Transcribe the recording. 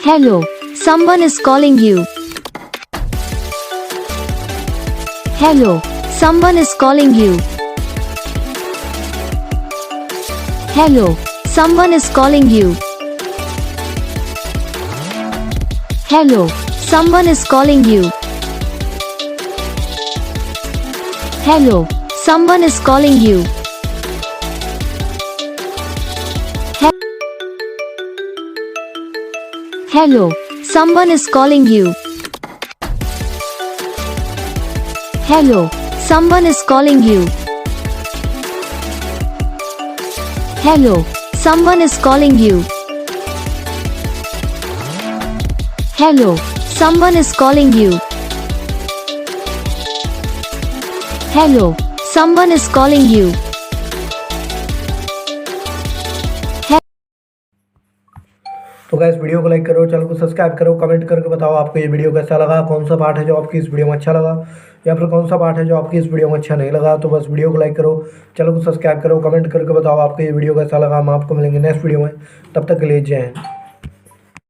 Hello, someone is calling you. Hello, someone is calling you. Hello, someone is calling you. Hello, someone is calling you. Hello, someone is calling you. Hello, someone is calling you. Hello, someone is calling you. Hello, someone is calling you. Hello, someone is calling you. Hello, someone is calling you. तो guys video को like करो, channel को subscribe करो, comment करके बताओ आपको ये video कैसा लगा, कौन सा पार्ट है जो आपकी इस वीडियो में अच्छा लगा या फिर कौन सा पार्ट है जो आपकी इस वीडियो में अच्छा नहीं लगा। तो बस वीडियो को लाइक करो, चैनल को सब्सक्राइब करो, कमेंट करके बताओ आपको ये वीडियो कैसा लगा। हम आपको मिलेंगे नेक्स्ट वीडियो में, तब तक के लिए जय हिंद।